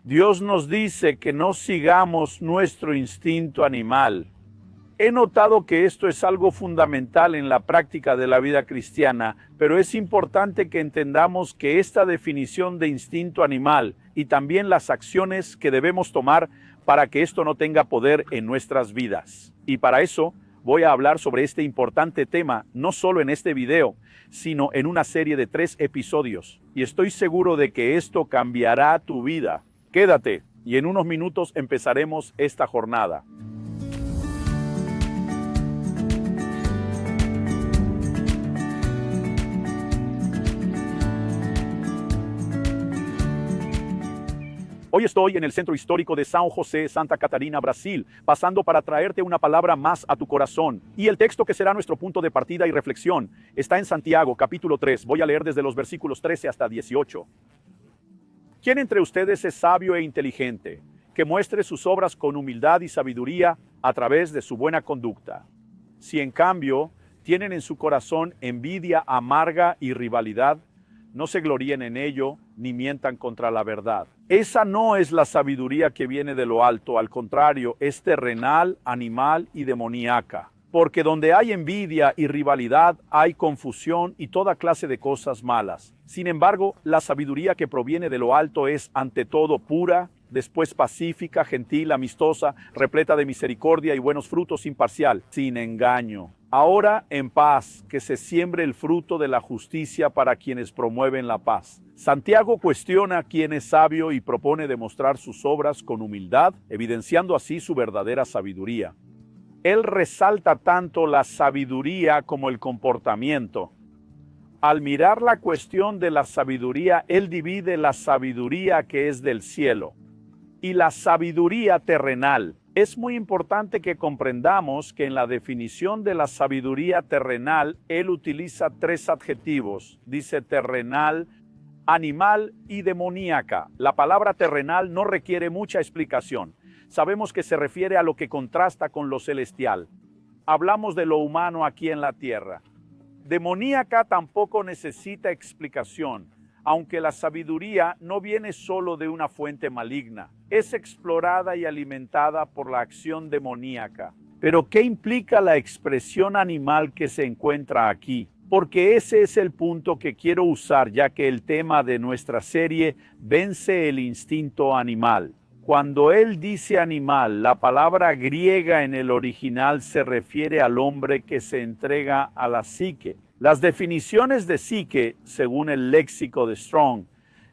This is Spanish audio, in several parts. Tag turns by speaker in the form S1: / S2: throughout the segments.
S1: Dios nos dice que no sigamos nuestro instinto animal. He notado que esto es algo fundamental en la práctica de la vida cristiana, pero es importante que entendamos que esta definición de instinto animal y también las acciones que debemos tomar para que esto no tenga poder en nuestras vidas. Y para eso voy a hablar sobre este importante tema, no solo en este video, sino en una serie de 3 episodios. Y estoy seguro de que esto cambiará tu vida. Quédate y en unos minutos empezaremos esta jornada. Hoy estoy en el centro histórico de São José, Santa Catarina, Brasil, pasando para traerte una palabra más a tu corazón. Y el texto que será nuestro punto de partida y reflexión está en Santiago, capítulo 3. Voy a leer desde los versículos 13 hasta 18. ¿Quién entre ustedes es sabio e inteligente, que muestre sus obras con humildad y sabiduría a través de su buena conducta? Si en cambio tienen en su corazón envidia amarga y rivalidad, no se gloríen en ello, ni mientan contra la verdad. Esa no es la sabiduría que viene de lo alto, al contrario, es terrenal, animal y demoníaca. Porque donde hay envidia y rivalidad, hay confusión y toda clase de cosas malas. Sin embargo, la sabiduría que proviene de lo alto es, ante todo, pura, después pacífica, gentil, amistosa, repleta de misericordia y buenos frutos, imparcial, sin engaño. Ahora en paz, que se siembre el fruto de la justicia para quienes promueven la paz. Santiago cuestiona quién es sabio y propone demostrar sus obras con humildad, evidenciando así su verdadera sabiduría. Él resalta tanto la sabiduría como el comportamiento. Al mirar la cuestión de la sabiduría, él divide la sabiduría que es del cielo y la sabiduría terrenal. Es muy importante que comprendamos que en la definición de la sabiduría terrenal, él utiliza 3 adjetivos. Dice terrenal, animal y demoníaca. La palabra terrenal no requiere mucha explicación. Sabemos que se refiere a lo que contrasta con lo celestial. Hablamos de lo humano aquí en la tierra. Demoníaca tampoco necesita explicación, aunque la sabiduría no viene solo de una fuente maligna. Es explorada y alimentada por la acción demoníaca. Pero ¿qué implica la expresión animal que se encuentra aquí? Porque ese es el punto que quiero usar, ya que el tema de nuestra serie vence el instinto animal. Cuando él dice animal, la palabra griega en el original se refiere al hombre que se entrega a la psique. Las definiciones de psique, según el léxico de Strong,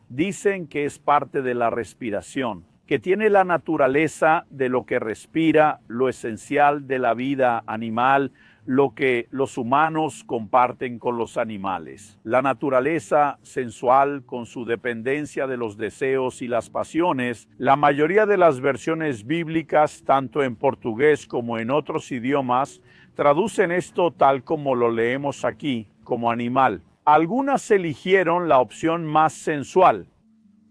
S1: dicen que es parte de la respiración, que tiene la naturaleza de lo que respira, lo esencial de la vida animal, lo que los humanos comparten con los animales. La naturaleza sensual con su dependencia de los deseos y las pasiones. La mayoría de las versiones bíblicas, tanto en portugués como en otros idiomas, traducen esto tal como lo leemos aquí, como animal. Algunas eligieron la opción más sensual.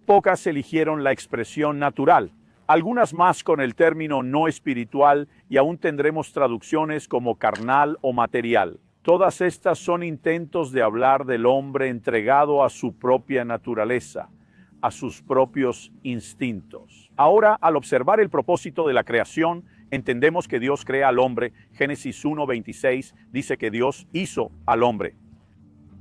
S1: Pocas eligieron la expresión natural. Algunas más con el término no espiritual y aún tendremos traducciones como carnal o material. Todas estas son intentos de hablar del hombre entregado a su propia naturaleza, a sus propios instintos. Ahora, al observar el propósito de la creación, entendemos que Dios crea al hombre. Génesis 1:26 dice que Dios hizo al hombre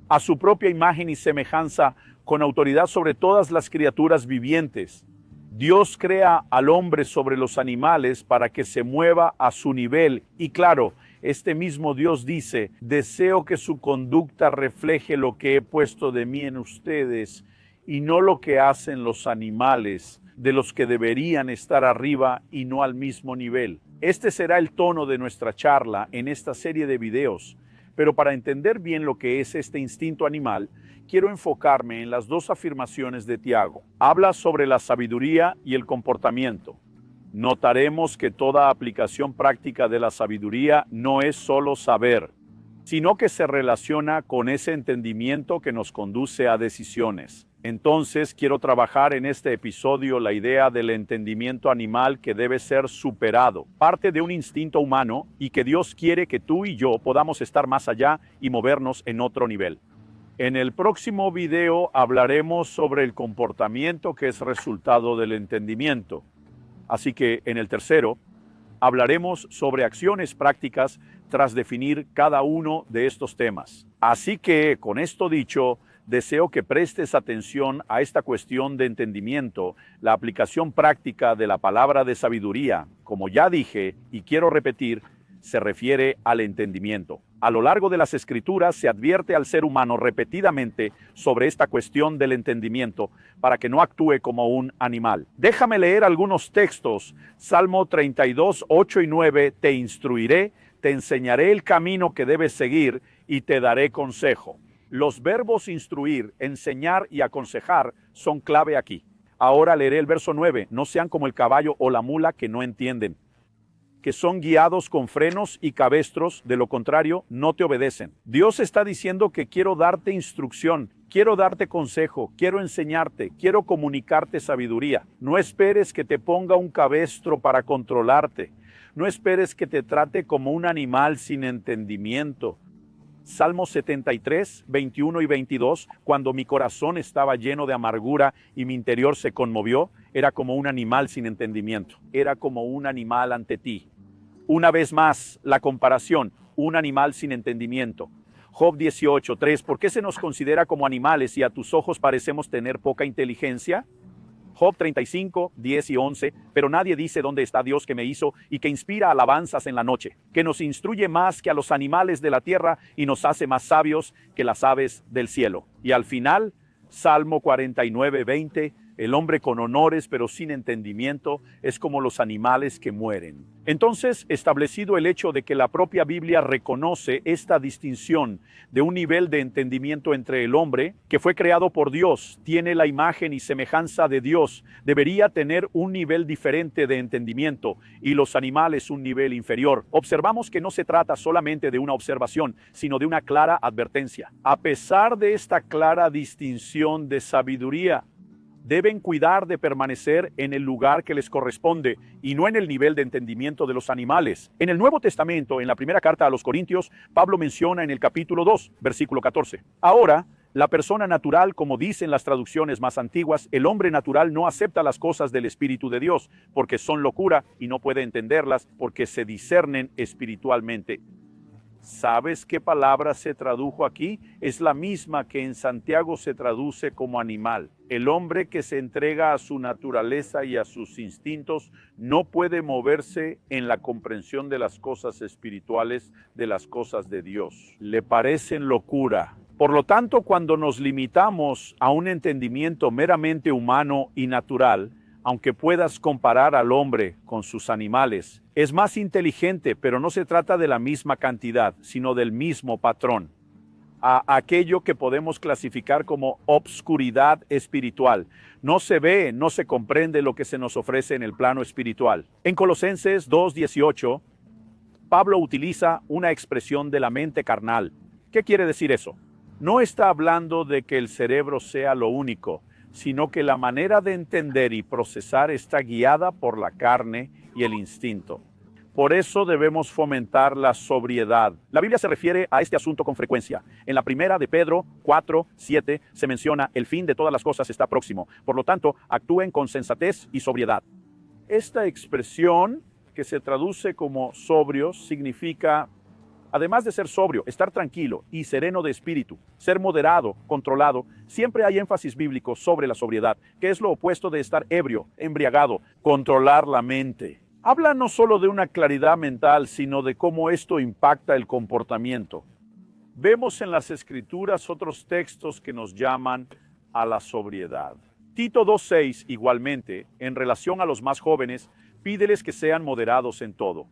S1: a su propia imagen y semejanza, con autoridad sobre todas las criaturas vivientes. Dios crea al hombre sobre los animales para que se mueva a su nivel. Y claro, este mismo Dios dice, deseo que su conducta refleje lo que he puesto de mí en ustedes y no lo que hacen los animales, de los que deberían estar arriba y no al mismo nivel. Este será el tono de nuestra charla en esta serie de videos. Pero para entender bien lo que es este instinto animal, quiero enfocarme en las 2 afirmaciones de Tiago. Habla sobre la sabiduría y el comportamiento. Notaremos que toda aplicación práctica de la sabiduría no es solo saber, sino que se relaciona con ese entendimiento que nos conduce a decisiones. Entonces, quiero trabajar en este episodio la idea del entendimiento animal que debe ser superado, parte de un instinto humano y que Dios quiere que tú y yo podamos estar más allá y movernos en otro nivel. En el próximo video hablaremos sobre el comportamiento que es resultado del entendimiento. Así que en el tercero hablaremos sobre acciones prácticas tras definir cada uno de estos temas. Así que, con esto dicho, deseo que prestes atención a esta cuestión de entendimiento, la aplicación práctica de la palabra de sabiduría. Como ya dije y quiero repetir, se refiere al entendimiento. A lo largo de las Escrituras se advierte al ser humano repetidamente sobre esta cuestión del entendimiento para que no actúe como un animal. Déjame leer algunos textos. Salmo 32, 8 y 9, te instruiré, te enseñaré el camino que debes seguir y te daré consejo. Los verbos instruir, enseñar y aconsejar son clave aquí. Ahora leeré el verso 9. No sean como el caballo o la mula que no entienden, que son guiados con frenos y cabestros, de lo contrario, no te obedecen. Dios está diciendo que quiero darte instrucción, quiero darte consejo, quiero enseñarte, quiero comunicarte sabiduría. No esperes que te ponga un cabestro para controlarte. No esperes que te trate como un animal sin entendimiento. Salmo 73, 21 y 22, cuando mi corazón estaba lleno de amargura y mi interior se conmovió, era como un animal sin entendimiento, era como un animal ante ti. Una vez más, la comparación, un animal sin entendimiento. Job 18, 3, ¿por qué se nos considera como animales y a tus ojos parecemos tener poca inteligencia? Job 35, 10 y 11, pero nadie dice dónde está Dios que me hizo y que inspira alabanzas en la noche, que nos instruye más que a los animales de la tierra y nos hace más sabios que las aves del cielo. Y al final, Salmo 49, 20, el hombre con honores pero sin entendimiento es como los animales que mueren. Entonces, establecido el hecho de que la propia Biblia reconoce esta distinción de un nivel de entendimiento entre el hombre, que fue creado por Dios, tiene la imagen y semejanza de Dios, debería tener un nivel diferente de entendimiento y los animales un nivel inferior. Observamos que no se trata solamente de una observación, sino de una clara advertencia. A pesar de esta clara distinción de sabiduría, deben cuidar de permanecer en el lugar que les corresponde y no en el nivel de entendimiento de los animales. En el Nuevo Testamento, en la primera carta a los Corintios, Pablo menciona en el capítulo 2, versículo 14. Ahora, la persona natural, como dicen las traducciones más antiguas, el hombre natural no acepta las cosas del Espíritu de Dios, porque son locura y no puede entenderlas porque se discernen espiritualmente. ¿Sabes qué palabra se tradujo aquí? Es la misma que en Santiago se traduce como animal. El hombre que se entrega a su naturaleza y a sus instintos no puede moverse en la comprensión de las cosas espirituales, de las cosas de Dios. Le parecen locura. Por lo tanto, cuando nos limitamos a un entendimiento meramente humano y natural, aunque puedas comparar al hombre con sus animales, es más inteligente, pero no se trata de la misma cantidad, sino del mismo patrón. A aquello que podemos clasificar como obscuridad espiritual. No se ve, no se comprende lo que se nos ofrece en el plano espiritual. En Colosenses 2:18, Pablo utiliza una expresión de la mente carnal. ¿Qué quiere decir eso? No está hablando de que el cerebro sea lo único, sino que la manera de entender y procesar está guiada por la carne y el instinto. Por eso debemos fomentar la sobriedad. La Biblia se refiere a este asunto con frecuencia. En la primera de Pedro 4, 7 se menciona: el fin de todas las cosas está próximo. Por lo tanto, actúen con sensatez y sobriedad. Esta expresión, que se traduce como sobrios, significa, además de ser sobrio, estar tranquilo y sereno de espíritu, ser moderado, controlado. Siempre hay énfasis bíblico sobre la sobriedad, que es lo opuesto de estar ebrio, embriagado, controlar la mente. Habla no solo de una claridad mental, sino de cómo esto impacta el comportamiento. Vemos en las Escrituras otros textos que nos llaman a la sobriedad. Tito 2:6, igualmente, en relación a los más jóvenes, pídeles que sean moderados en todo.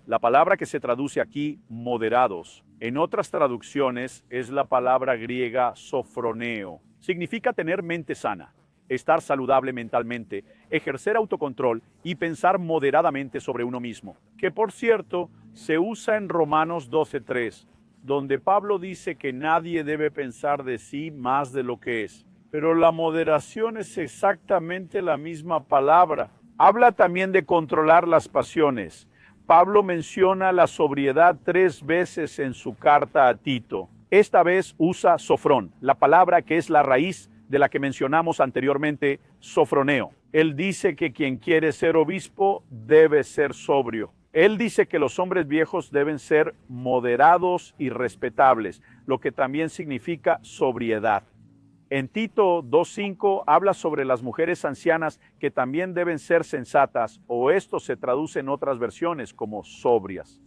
S1: La palabra que se traduce aquí, moderados, en otras traducciones es la palabra griega sofroneo. Significa tener mente sana, estar saludable mentalmente, ejercer autocontrol y pensar moderadamente sobre uno mismo. Que por cierto, se usa en Romanos 12:3, donde Pablo dice que nadie debe pensar de sí más de lo que es. Pero la moderación es exactamente la misma palabra. Habla también de controlar las pasiones. Pablo menciona la sobriedad 3 veces en su carta a Tito. Esta vez usa sofrón, la palabra que es la raíz de la que mencionamos anteriormente, sofroneo. Él dice que quien quiere ser obispo debe ser sobrio. Él dice que los hombres viejos deben ser moderados y respetables, lo que también significa sobriedad. En Tito 2:5 habla sobre las mujeres ancianas que también deben ser sensatas, o esto se traduce en otras versiones como sobrias.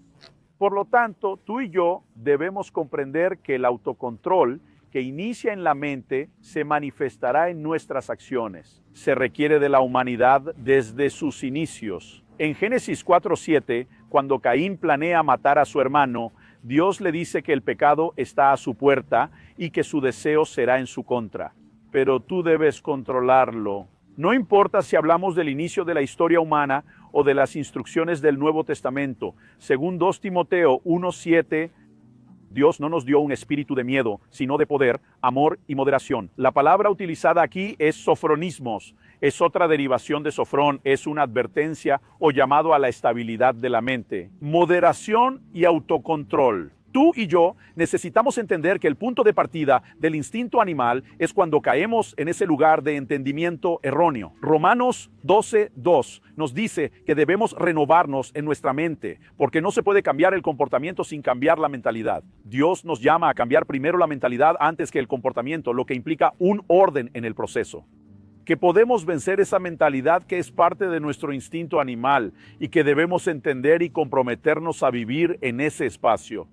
S1: Por lo tanto, tú y yo debemos comprender que el autocontrol que inicia en la mente se manifestará en nuestras acciones. Se requiere de la humanidad desde sus inicios. En Génesis 4:7, cuando Caín planea matar a su hermano, Dios le dice que el pecado está a su puerta y que su deseo será en su contra. Pero tú debes controlarlo. No importa si hablamos del inicio de la historia humana o de las instrucciones del Nuevo Testamento. Según 2 Timoteo 1:7, Dios no nos dio un espíritu de miedo, sino de poder, amor y moderación. La palabra utilizada aquí es sofronismos. Es otra derivación de sofrón, es una advertencia o llamado a la estabilidad de la mente. Moderación y autocontrol. Tú y yo necesitamos entender que el punto de partida del instinto animal es cuando caemos en ese lugar de entendimiento erróneo. Romanos 12:2 nos dice que debemos renovarnos en nuestra mente, porque no se puede cambiar el comportamiento sin cambiar la mentalidad. Dios nos llama a cambiar primero la mentalidad antes que el comportamiento, lo que implica un orden en el proceso. Que podemos vencer esa mentalidad que es parte de nuestro instinto animal y que debemos entender y comprometernos a vivir en ese espacio.